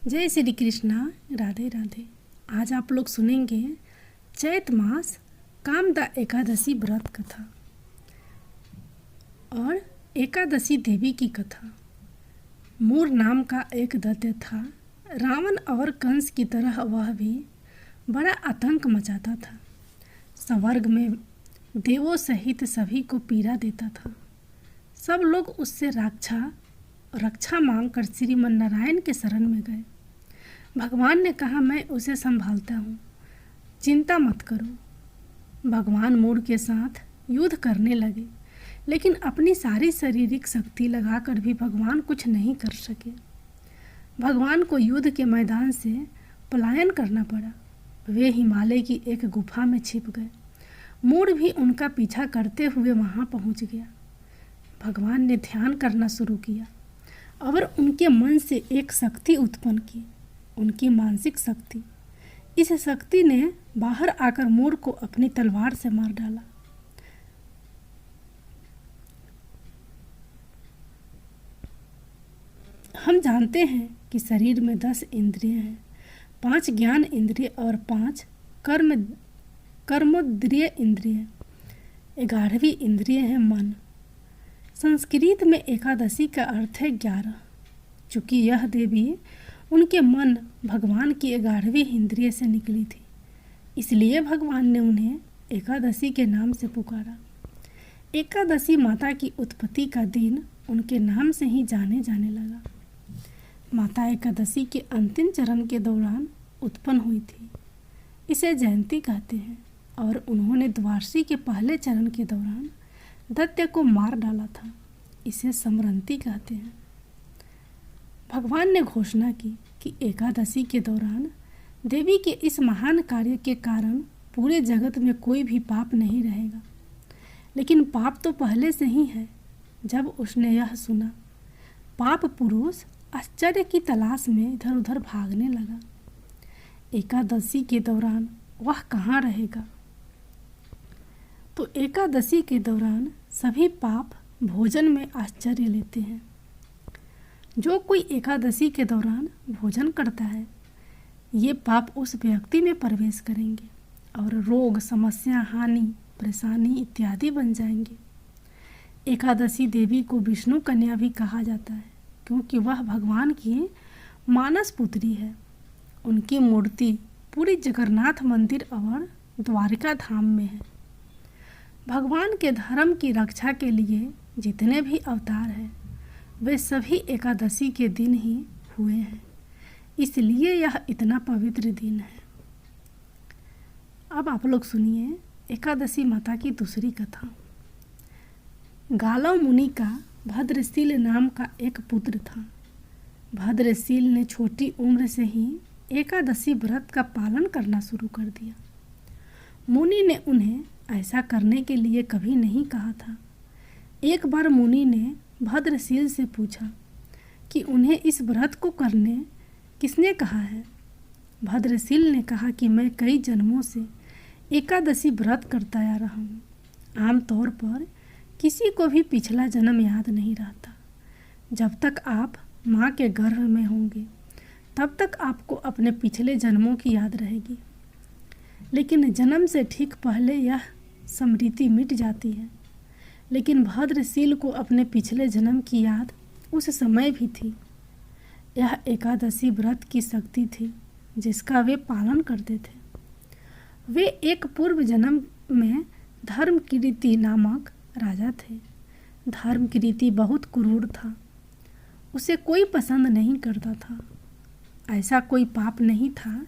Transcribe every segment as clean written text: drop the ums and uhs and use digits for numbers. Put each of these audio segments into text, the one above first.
जय श्री कृष्णा। राधे राधे। आज आप लोग सुनेंगे चैत मास कामदा एकादशी व्रत कथा और एकादशी देवी की कथा। मूर नाम का एक दैत्य था। रावण और कंस की तरह वह भी बड़ा आतंक मचाता था। स्वर्ग में देवों सहित सभी को पीड़ा देता था। सब लोग उससे रक्षा मांगकर श्रीमन नारायण के शरण में गए। भगवान ने कहा, मैं उसे संभालता हूँ, चिंता मत करो। भगवान मूर के साथ युद्ध करने लगे, लेकिन अपनी सारी शारीरिक शक्ति लगाकर भी भगवान कुछ नहीं कर सके। भगवान को युद्ध के मैदान से पलायन करना पड़ा। वे हिमालय की एक गुफा में छिप गए। मूर भी उनका पीछा करते हुए वहां पहुंच गया। भगवान ने ध्यान करना शुरू किया और उनके मन से एक शक्ति उत्पन्न की, उनकी मानसिक शक्ति। इस शक्ति ने बाहर आकर मूर को अपनी तलवार से मार डाला। हम जानते हैं कि शरीर में 10 इंद्रियां हैं, 5 ज्ञान इंद्रिय और 5 कर्मोद्रिय इंद्रिय। 11वीं इंद्रिय है मन। संस्कृत में एकादशी का अर्थ है 11। चूँकि यह देवी उनके मन भगवान की 11वीं इंद्रिय से निकली थी, इसलिए भगवान ने उन्हें एकादशी के नाम से पुकारा। एकादशी माता की उत्पत्ति का दिन उनके नाम से ही जाने लगा। माता एकादशी के अंतिम चरण के दौरान उत्पन्न हुई थी, इसे जयंती कहते हैं। और उन्होंने द्वादशी के पहले चरण के दौरान दैत्य को मार डाला था, इसे समरंती कहते हैं। भगवान ने घोषणा की कि एकादशी के दौरान देवी के इस महान कार्य के कारण पूरे जगत में कोई भी पाप नहीं रहेगा। लेकिन पाप तो पहले से ही है। जब उसने यह सुना, पाप पुरुष आश्चर्य की तलाश में इधर उधर भागने लगा। एकादशी के दौरान वह कहाँ रहेगा? तो एकादशी के दौरान सभी पाप भोजन में आश्चर्य लेते हैं। जो कोई एकादशी के दौरान भोजन करता है, ये पाप उस व्यक्ति में प्रवेश करेंगे और रोग, समस्या, हानि, परेशानी इत्यादि बन जाएंगे। एकादशी देवी को विष्णु कन्या भी कहा जाता है, क्योंकि वह भगवान की मानस पुत्री है। उनकी मूर्ति पूरी जगन्नाथ मंदिर और द्वारिका धाम में है। भगवान के धर्म की रक्षा के लिए जितने भी अवतार हैं, वे सभी एकादशी के दिन ही हुए हैं, इसलिए यह इतना पवित्र दिन है। अब आप लोग सुनिए एकादशी माता की दूसरी कथा। गालव मुनि का भद्रशील नाम का एक पुत्र था। भद्रशील ने छोटी उम्र से ही एकादशी व्रत का पालन करना शुरू कर दिया। मुनि ने उन्हें ऐसा करने के लिए कभी नहीं कहा था। एक बार मुनि ने भद्रशील से पूछा कि उन्हें इस व्रत को करने किसने कहा है। भद्रशील ने कहा कि मैं कई जन्मों से एकादशी व्रत करता आ रहा हूँ। आमतौर पर किसी को भी पिछला जन्म याद नहीं रहता। जब तक आप माँ के गर्भ में होंगे, तब तक आपको अपने पिछले जन्मों की याद रहेगी, लेकिन जन्म से ठीक पहले यह स्मृति मिट जाती है। लेकिन भद्रशील को अपने पिछले जन्म की याद उस समय भी थी। यह एकादशी व्रत की शक्ति थी जिसका वे पालन करते थे। वे एक पूर्व जन्म में धर्मकीर्ति नामक राजा थे। धर्मकीर्ति बहुत क्रूर था, उसे कोई पसंद नहीं करता था। ऐसा कोई पाप नहीं था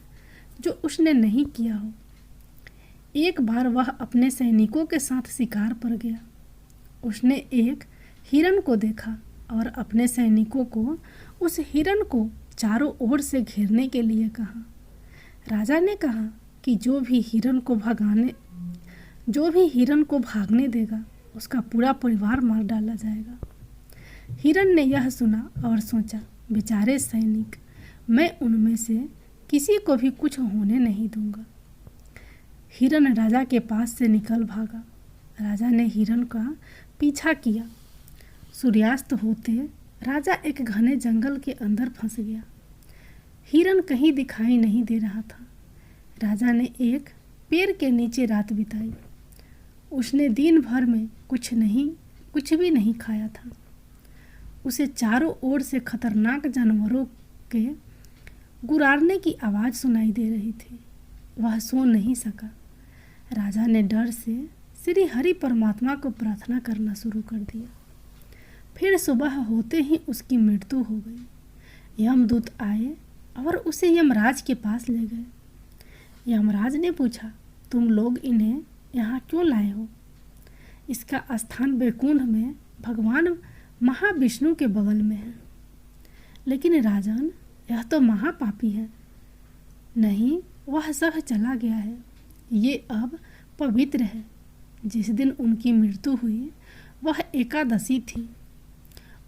जो उसने नहीं किया हो। एक बार वह अपने सैनिकों के साथ शिकार पर गया। उसने एक हिरण को देखा और अपने सैनिकों को उस हिरण को चारों ओर से घेरने के लिए कहा। राजा ने कहा कि जो भी हिरण को भागने देगा, उसका पूरा परिवार मार डाला जाएगा। हिरण ने यह सुना और सोचा, बेचारे सैनिक, मैं उनमें से किसी को भी कुछ होने नहीं दूंगा। हिरण राजा के पास से निकल भागा। राजा ने हिरण का पीछा किया। सूर्यास्त होते राजा एक घने जंगल के अंदर फंस गया। हिरन कहीं दिखाई नहीं दे रहा था। राजा ने एक पेड़ के नीचे रात बिताई। उसने दिन भर में कुछ भी नहीं खाया था। उसे चारों ओर से खतरनाक जानवरों के गुर्राने की आवाज़ सुनाई दे रही थी। वह सो नहीं सका। राजा ने डर से श्री हरि परमात्मा को प्रार्थना करना शुरू कर दिया। फिर सुबह होते ही उसकी मृत्यु हो गई। यमदूत आए और उसे यमराज के पास ले गए। यमराज ने पूछा, तुम लोग इन्हें यहाँ क्यों लाए हो? इसका स्थान वैकुंठ में भगवान महाविष्णु के बगल में है। लेकिन राजन, यह तो महापापी है। नहीं, वह सब चला गया है। ये अब पवित्र है। जिस दिन उनकी मृत्यु हुई वह एकादशी थी।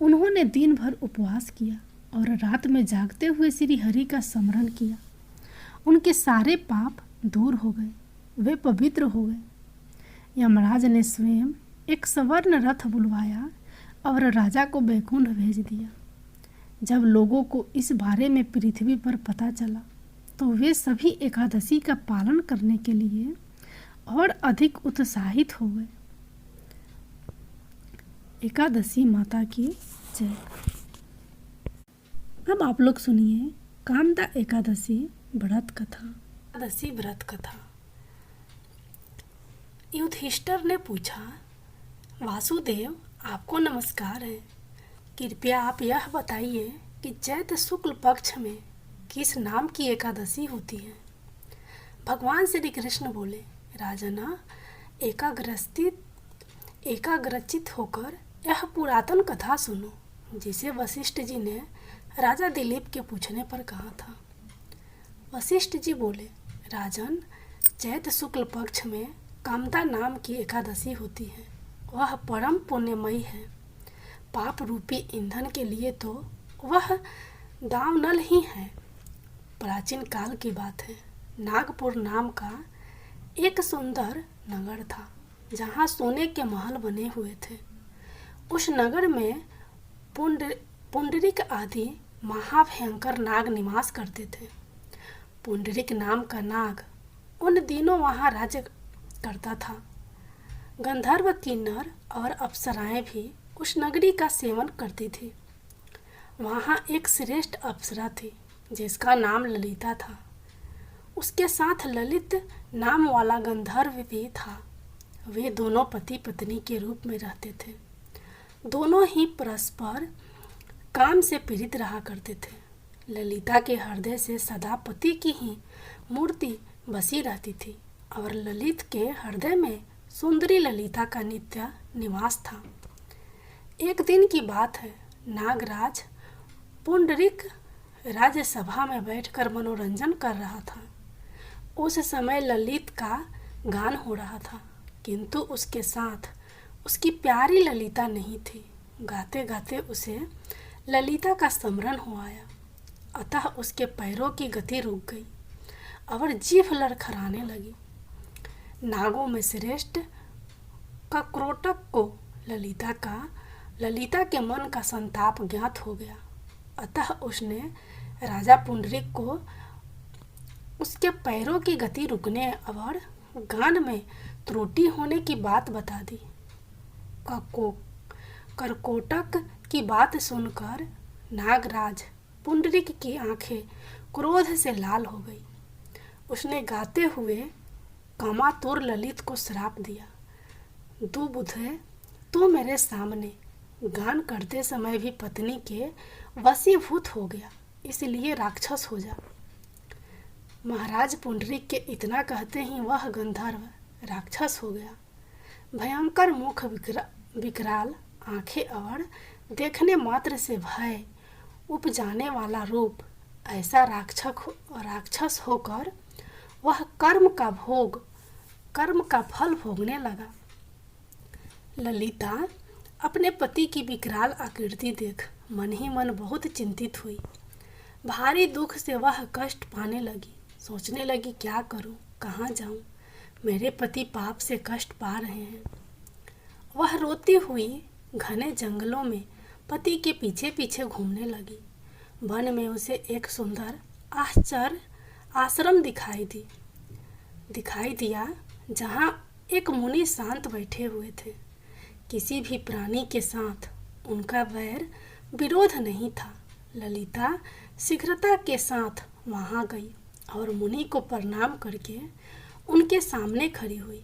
उन्होंने दिन भर उपवास किया और रात में जागते हुए श्री हरि का स्मरण किया। उनके सारे पाप दूर हो गए, वे पवित्र हो गए। यमराज ने स्वयं एक स्वर्ण रथ बुलवाया और राजा को वैकुंठ भेज दिया। जब लोगों को इस बारे में पृथ्वी पर पता चला तो वे सभी एकादशी का पालन करने के लिए और अधिक उत्साहित हो गए। एकादशी माता की जय। अब आप लोग सुनिए कामदा एकादशी व्रत कथा। एकादशी व्रत कथा। युधिष्ठिर ने पूछा, वासुदेव, आपको नमस्कार है। कृपया आप यह बताइए कि चैत्र शुक्ल पक्ष में किस नाम की एकादशी होती है? भगवान श्री कृष्ण बोले, राजना, एकाग्रचित होकर यह पुरातन कथा सुनो, जिसे वशिष्ठ जी ने राजा दिलीप के पूछने पर कहा था। वशिष्ठ जी बोले, राजन, चैत्र शुक्ल पक्ष में कामदा नाम की एकादशी होती है। वह परम पुण्यमयी है। पाप रूपी ईंधन के लिए तो वह दावानल ही है। प्राचीन काल की बात है। नागपुर नाम का एक सुंदर नगर था जहाँ सोने के महल बने हुए थे। उस नगर में पुंडरीक आदि महाभयंकर नाग निवास करते थे। पुंडरीक नाम का नाग उन दिनों वहाँ राज्य करता था। गंधर्व, किन्नर और अप्सराएं भी उस नगरी का सेवन करती थी। वहाँ एक श्रेष्ठ अप्सरा थी जिसका नाम ललिता था। उसके साथ ललित नाम वाला गंधर्व भी था। वे दोनों पति पत्नी के रूप में रहते थे। दोनों ही परस्पर काम से पीड़ित रहा करते थे। ललिता के हृदय से सदा पति की ही मूर्ति बसी रहती थी और ललित के हृदय में सुंदरी ललिता का नित्य निवास था। एक दिन की बात है। नागराज पुंडरीक राज्यसभा में बैठकर मनोरंजन कर रहा था। उस समय ललित का गान हो रहा था, किंतु उसके साथ उसकी प्यारी ललिता नहीं थी। गाते गाते उसे ललिता का स्मरण हो आया, अतः उसके पैरों की गति रुक गई और जीभ लड़खड़ाने लगी। नागों में श्रेष्ठ कक्रोटक को ललिता के मन का संताप ज्ञात हो गया, अतः उसने राजा पुंडरीक को उसके पैरों की गति रुकने और गान में त्रुटि होने की बात बता दी। करकोटक की बात सुनकर नागराज पुंडरीक की आंखें क्रोध से लाल हो गई। उसने गाते हुए कामातुर ललित को श्राप दिया, दुबुधे, तू मेरे सामने गान करते समय भी पत्नी के वशीभूत हो गया, इसलिए राक्षस हो जा। महाराज पुंडरीक के इतना कहते ही वह गंधर्व राक्षस हो गया। भयंकर मुख, विकराल आंखें और देखने मात्र से भय उपजाने वाला रूप, ऐसा राक्षस होकर वह कर्म का फल भोगने लगा। ललिता अपने पति की विकराल आकृति देख मन ही मन बहुत चिंतित हुई। भारी दुख से वह कष्ट पाने लगी। सोचने लगी, क्या करूं, कहाँ जाऊं, मेरे पति पाप से कष्ट पा रहे हैं। वह रोती हुई घने जंगलों में पति के पीछे पीछे घूमने लगी। वन में उसे एक सुंदर आश्चर्य आश्रम दिखाई दिया जहाँ एक मुनि शांत बैठे हुए थे। किसी भी प्राणी के साथ उनका वैर विरोध नहीं था। ललिता शीघ्रता के साथ वहाँ गई और मुनि को प्रणाम करके उनके सामने खड़ी हुई।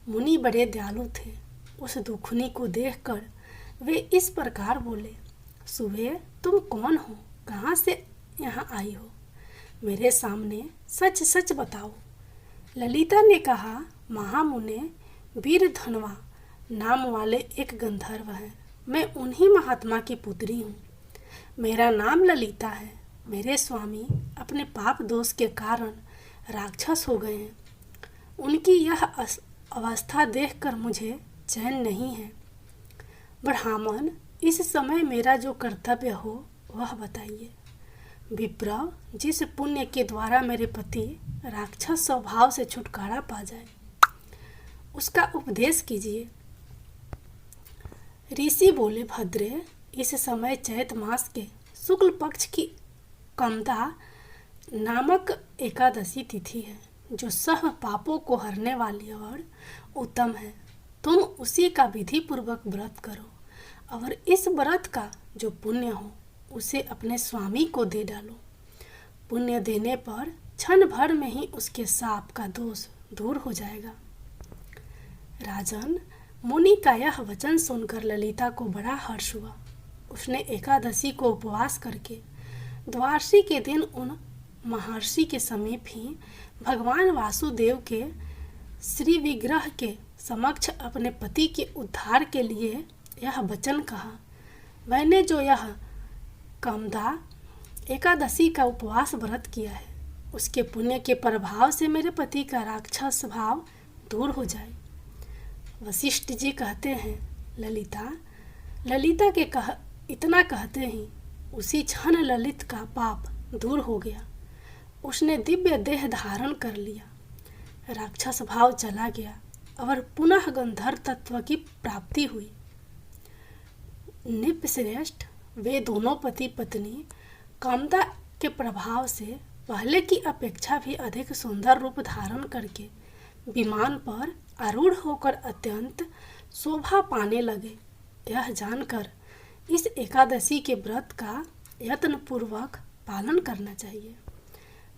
मुनि बड़े दयालु थे। उस दुखनी को देखकर वे इस प्रकार बोले, सुबह तुम कौन हो, कहाँ से यहाँ आई हो, मेरे सामने सच सच बताओ। ललिता ने कहा, महामुने वीरधनवा नाम वाले एक गंधर्व हैं। मैं उन्हीं महात्मा की पुत्री हूँ। मेरा नाम ललिता है। मेरे स्वामी अपने पाप दोष के कारण राक्षस हो गए हैं। उनकी यह अवस्था देखकर मुझे चैन नहीं है। ब्राह्मण, इस समय मेरा जो कर्तव्य हो वह बताइए। विप्र, जिस पुण्य के द्वारा मेरे पति राक्षस स्वभाव से छुटकारा पा जाए उसका उपदेश कीजिए। ऋषि बोले, भद्रे, इस समय चैत मास के शुक्ल पक्ष की कमदा नामक एकादशी तिथि है, जो सब पापों को हरने वाली और उत्तम है। तुम उसी का विधि पूर्वक व्रत करो और इस व्रत का जो पुण्य हो उसे अपने स्वामी को दे डालो। पुण्य देने पर क्षण भर में ही उसके शाप का दोष दूर हो जाएगा। राजन, मुनि का यह वचन सुनकर ललिता को बड़ा हर्ष हुआ। उसने एकादशी को उपवास करके द्वादशी के दिन उन महर्षि के समीप ही भगवान वासुदेव के श्री विग्रह के समक्ष अपने पति के उद्धार के लिए यह वचन कहा, मैंने जो यह कामदा एकादशी का उपवास व्रत किया है उसके पुण्य के प्रभाव से मेरे पति का राक्षस भाव दूर हो जाए। वशिष्ठ जी कहते हैं, ललिता के इतना कहते ही उसी क्षण ललित का पाप दूर हो गया। उसने दिव्य देह धारण कर लिया, राक्षस भाव चला गया और पुनः गंधर्व तत्व की प्राप्ति हुई। निपश्रेष्ठ, वे दोनों पति पत्नी कामदा के प्रभाव से पहले की अपेक्षा भी अधिक सुंदर रूप धारण करके विमान पर आरूढ़ होकर अत्यंत शोभा पाने लगे। यह जानकर इस एकादशी के व्रत का यत्नपूर्वक पालन करना चाहिए।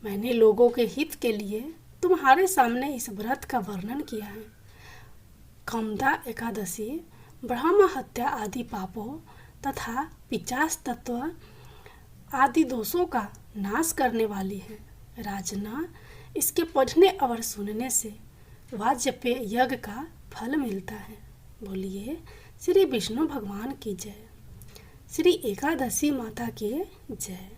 मैंने लोगों के हित के लिए तुम्हारे सामने इस व्रत का वर्णन किया है। कामदा एकादशी ब्रह्म हत्या आदि पापों तथा पिशाच तत्व आदि दोषों का नाश करने वाली है। राजना, इसके पढ़ने और सुनने से वाजपेय यज्ञ का फल मिलता है। बोलिए श्री विष्णु भगवान की जय। श्री एकादशी माता की जय।